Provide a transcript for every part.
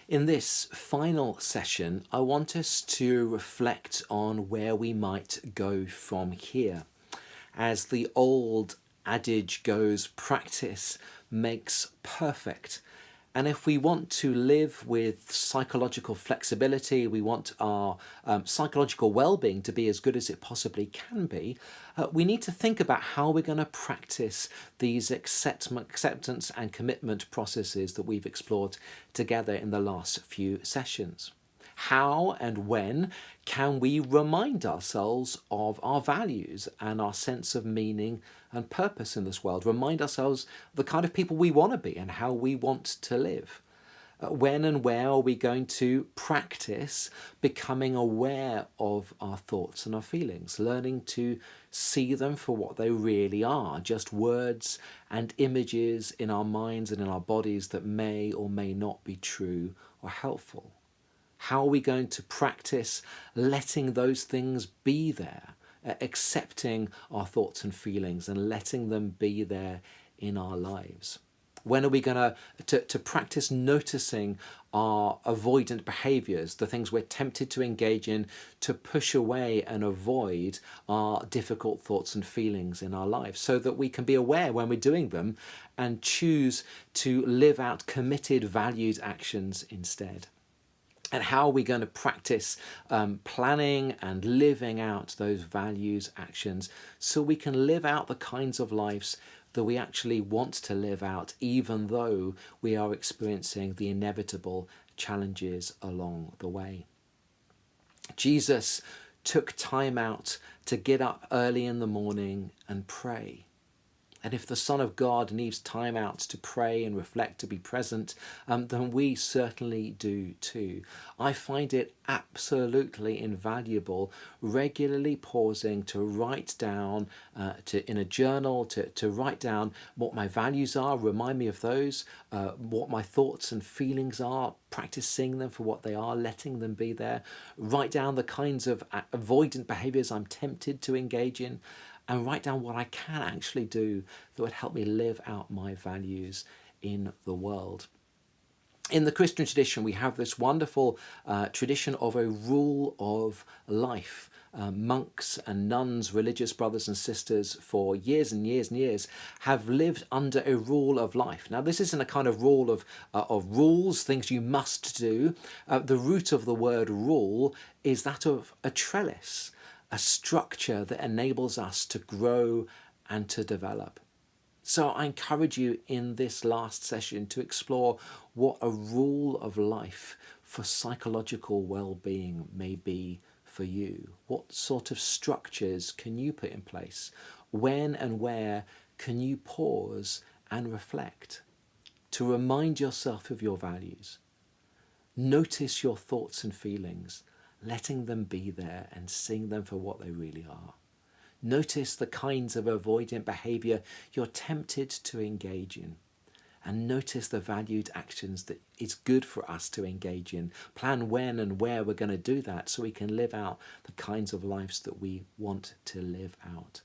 In this final session, I want us to reflect on where we might go from here. As the old adage goes, practice makes perfect. And if we want to live with psychological flexibility, we want our psychological well-being to be as good as it possibly can be, we need to think about how we're going to practice these acceptance and commitment processes that we've explored together in the last few sessions. How and when can we remind ourselves of our values and our sense of meaning and purpose in this world? Remind ourselves the kind of people we want to be and how we want to live. When and where are we going to practice becoming aware of our thoughts and our feelings, learning to see them for what they really are, just words and images in our minds and in our bodies that may or may not be true or helpful? How are we going to practice letting those things be there, accepting our thoughts and feelings and letting them be there in our lives? When are we going to practice noticing our avoidant behaviours, the things we're tempted to engage in to push away and avoid our difficult thoughts and feelings in our lives, so that we can be aware when we're doing them and choose to live out committed, valued actions instead? And how are we going to practice planning and living out those values, actions, so we can live out the kinds of lives that we actually want to live out, even though we are experiencing the inevitable challenges along the way? Jesus took time out to get up early in the morning and pray. And if the Son of God needs time out to pray and reflect, to be present, then we certainly do too. I find it absolutely invaluable regularly pausing to write down, in a journal, to write down what my values are, remind me of those, what my thoughts and feelings are, practice seeing them for what they are, letting them be there, write down the kinds of avoidant behaviours I'm tempted to engage in, and write down what I can actually do that would help me live out my values in the world. In the Christian tradition, we have this wonderful tradition of a rule of life. Monks and nuns, religious brothers and sisters, for years and years and years, have lived under a rule of life. Now, this isn't a kind of rule of rules, things you must do. The root of the word rule is that of a trellis, a structure that enables us to grow and to develop. So I encourage you in this last session to explore what a rule of life for psychological well-being may be for you. What sort of structures can you put in place? When and where can you pause and reflect to remind yourself of your values? Notice your thoughts and feelings, letting them be there and seeing them for what they really are. Notice the kinds of avoidant behaviour you're tempted to engage in. And notice the valued actions that it's good for us to engage in. Plan when and where we're going to do that so we can live out the kinds of lives that we want to live out.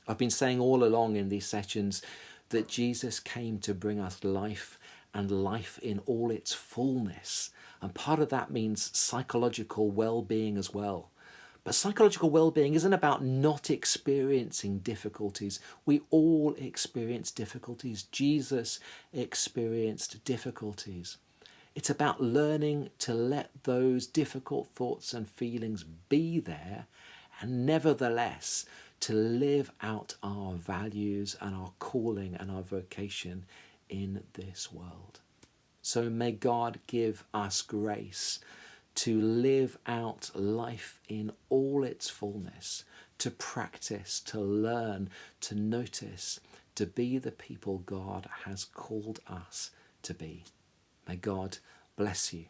I've been saying all along in these sessions that Jesus came to bring us life, and life in all its fullness. And part of that means psychological well-being as well. But psychological well-being isn't about not experiencing difficulties. We all experience difficulties. Jesus experienced difficulties. It's about learning to let those difficult thoughts and feelings be there, and nevertheless to live out our values and our calling and our vocation in this world. So may God give us grace to live out life in all its fullness, to practice, to learn, to notice, to be the people God has called us to be. May God bless you.